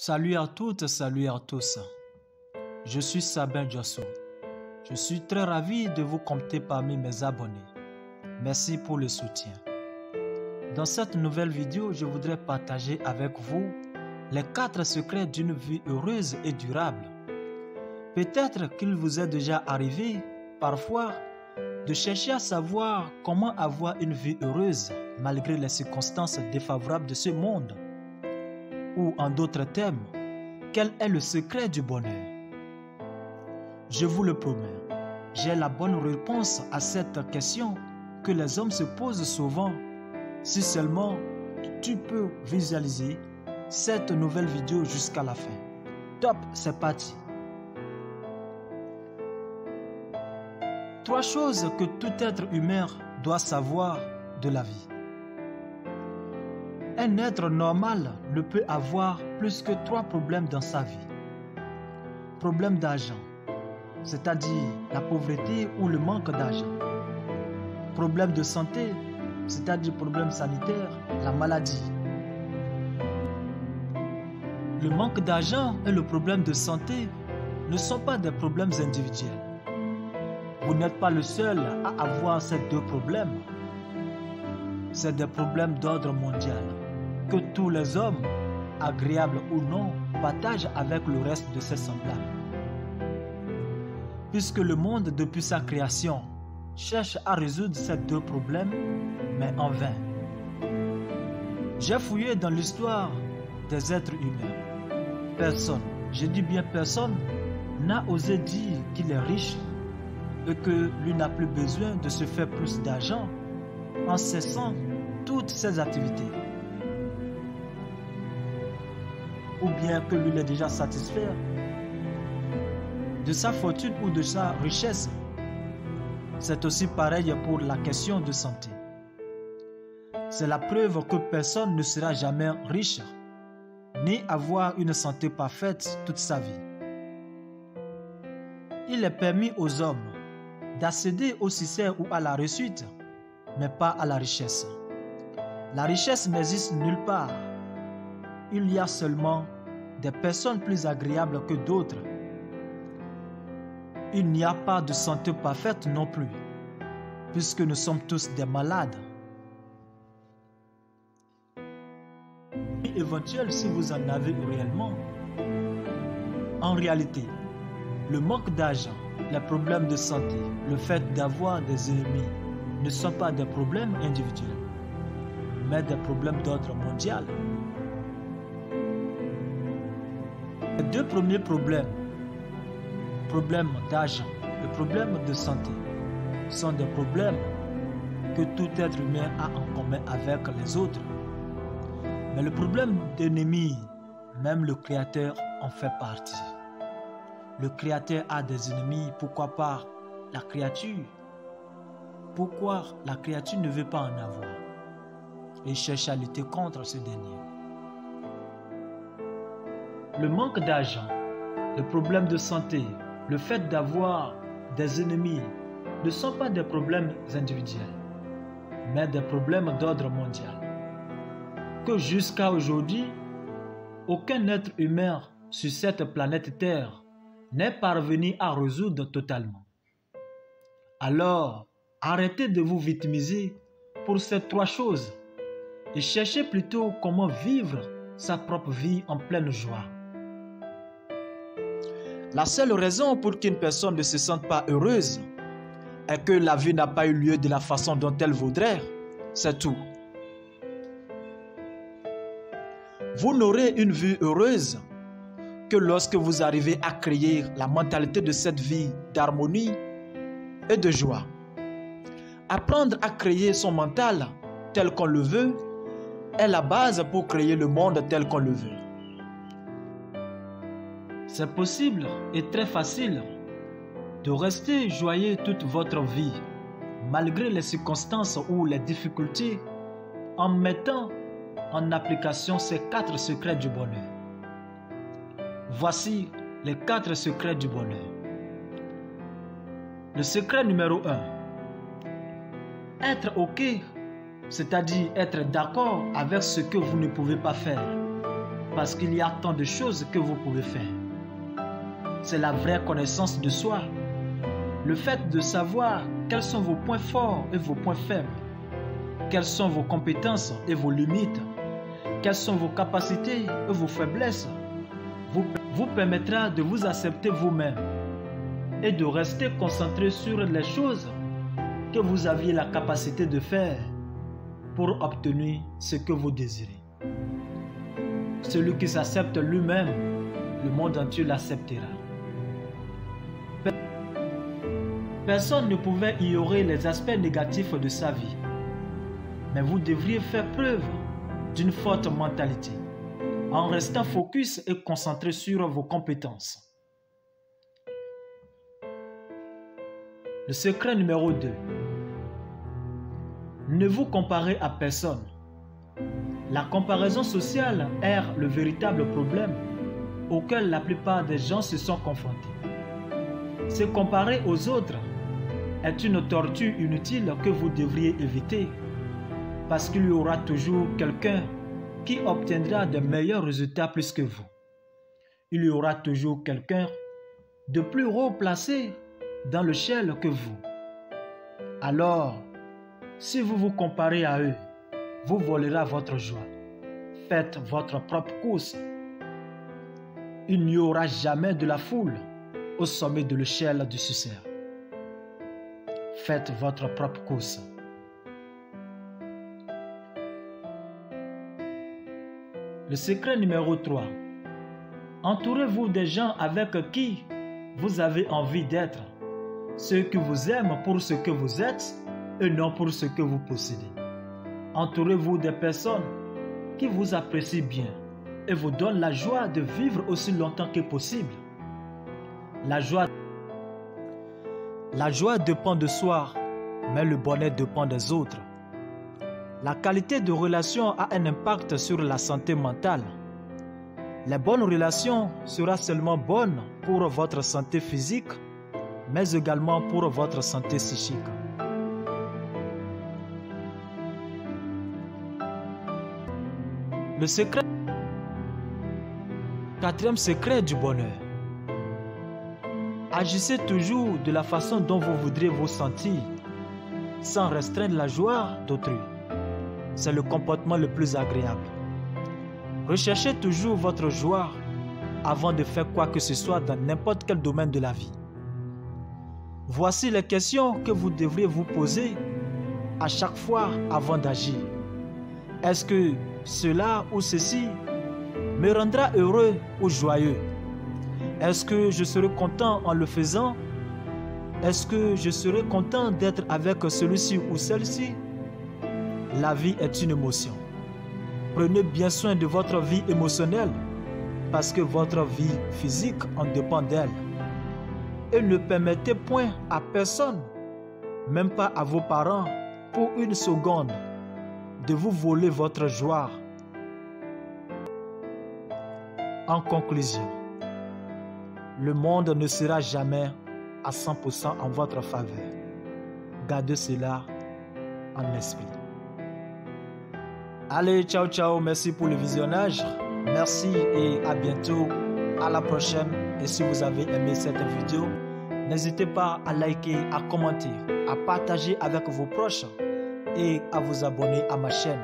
Salut à toutes, salut à tous. Je suis Sabin Diosso. Je suis très ravi de vous compter parmi mes abonnés. Merci pour le soutien. Dans cette nouvelle vidéo, je voudrais partager avec vous les 4 secrets d'une vie heureuse et durable. Peut-être qu'il vous est déjà arrivé, parfois, de chercher à savoir comment avoir une vie heureuse malgré les circonstances défavorables de ce monde. Ou en d'autres termes, quel est le secret du bonheur? Je vous le promets, j'ai la bonne réponse à cette question que les hommes se posent souvent. Si seulement tu peux visualiser cette nouvelle vidéo jusqu'à la fin. Top, c'est parti. 3 choses que tout être humain doit savoir de la vie. Un être normal ne peut avoir plus que 3 problèmes dans sa vie. Problème d'argent, c'est-à-dire la pauvreté ou le manque d'argent. Problème de santé, c'est-à-dire problème sanitaire, la maladie. Le manque d'argent et le problème de santé ne sont pas des problèmes individuels. Vous n'êtes pas le seul à avoir ces 2 problèmes. C'est des problèmes d'ordre mondial que tous les hommes, agréables ou non, partagent avec le reste de ses semblables. Puisque le monde, depuis sa création, cherche à résoudre ces 2 problèmes, mais en vain. J'ai fouillé dans l'histoire des êtres humains. Personne, je dis bien personne, n'a osé dire qu'il est riche et que lui n'a plus besoin de se faire plus d'argent en cessant toutes ses activités. Ou bien que lui est déjà satisfait de sa fortune ou de sa richesse. C'est aussi pareil pour la question de santé. C'est la preuve que personne ne sera jamais riche, ni avoir une santé parfaite toute sa vie. Il est permis aux hommes d'accéder au succès ou à la réussite, mais pas à la richesse. La richesse n'existe nulle part. Il y a seulement des personnes plus agréables que d'autres. Il n'y a pas de santé parfaite non plus, puisque nous sommes tous des malades. Éventuel si vous en avez réellement. En réalité, le manque d'argent, les problèmes de santé, le fait d'avoir des ennemis ne sont pas des problèmes individuels, mais des problèmes d'ordre mondial. Les 2 premiers problèmes, problème d'argent et problème de santé, sont des problèmes que tout être humain a en commun avec les autres. Mais le problème d'ennemis, même le Créateur en fait partie. Le Créateur a des ennemis, pourquoi pas la créature? Pourquoi la créature ne veut pas en avoir? Et cherche à lutter contre ce dernier. Le manque d'argent, le problème de santé, le fait d'avoir des ennemis ne sont pas des problèmes individuels, mais des problèmes d'ordre mondial. Que jusqu'à aujourd'hui, aucun être humain sur cette planète Terre n'est parvenu à résoudre totalement. Alors, arrêtez de vous victimiser pour ces 3 choses et cherchez plutôt comment vivre sa propre vie en pleine joie. La seule raison pour qu'une personne ne se sente pas heureuse est que la vie n'a pas eu lieu de la façon dont elle voudrait. C'est tout. Vous n'aurez une vie heureuse que lorsque vous arrivez à créer la mentalité de cette vie d'harmonie et de joie. Apprendre à créer son mental tel qu'on le veut est la base pour créer le monde tel qu'on le veut. C'est possible et très facile de rester joyeux toute votre vie, malgré les circonstances ou les difficultés, en mettant en application ces 4 secrets du bonheur. Voici les 4 secrets du bonheur. Le secret numéro 1. Être OK, c'est-à-dire être d'accord avec ce que vous ne pouvez pas faire. parce qu'il y a tant de choses que vous pouvez faire. C'est la vraie connaissance de soi. Le fait de savoir quels sont vos points forts et vos points faibles. Quelles sont vos compétences et vos limites. Quelles sont vos capacités et vos faiblesses. Vous permettra de vous accepter vous-même et de rester concentré sur les choses que vous aviez la capacité de faire pour obtenir ce que vous désirez. Celui qui s'accepte lui-même, le monde entier l'acceptera. Personne ne pouvait ignorer les aspects négatifs de sa vie. Mais vous devriez faire preuve d'une forte mentalité, en restant focus et concentré sur vos compétences. Le secret numéro 2. Ne vous comparez à personne. La comparaison sociale est le véritable problème auquel la plupart des gens se sont confrontés. Se comparer aux autres est une torture inutile que vous devriez éviter parce qu'il y aura toujours quelqu'un qui obtiendra de meilleurs résultats plus que vous. Il y aura toujours quelqu'un de plus haut placé dans l'échelle que vous. Alors, si vous vous comparez à eux, vous volerez votre joie. Faites votre propre course. Il n'y aura jamais de la foule au sommet de l'échelle du succès. Faites votre propre course. Le secret numéro 3. Entourez-vous des gens avec qui vous avez envie d'être, ceux qui vous aiment pour ce que vous êtes et non pour ce que vous possédez. Entourez-vous des personnes qui vous apprécient bien et vous donnent la joie de vivre aussi longtemps que possible. La joie dépend de soi, mais le bonheur dépend des autres. La qualité de relation a un impact sur la santé mentale. Les bonnes relations seront seulement bonnes pour votre santé physique, mais également pour votre santé psychique. Le secret, quatrième secret du bonheur. Agissez toujours de la façon dont vous voudrez vous sentir, sans restreindre la joie d'autrui. C'est le comportement le plus agréable. Recherchez toujours votre joie avant de faire quoi que ce soit dans n'importe quel domaine de la vie. Voici les questions que vous devriez vous poser à chaque fois avant d'agir. Est-ce que cela ou ceci me rendra heureux ou joyeux? Est-ce que je serai content en le faisant? Est-ce que je serai content d'être avec celui-ci ou celle-ci? La vie est une émotion. Prenez bien soin de votre vie émotionnelle parce que votre vie physique en dépend d'elle. Et ne permettez point à personne, même pas à vos parents, pour une seconde, de vous voler votre joie. En conclusion, le monde ne sera jamais à 100% en votre faveur. Gardez cela en esprit. Allez, ciao, ciao. Merci pour le visionnage. Merci et à bientôt. À la prochaine. Et si vous avez aimé cette vidéo, n'hésitez pas à liker, à commenter, à partager avec vos proches et à vous abonner à ma chaîne.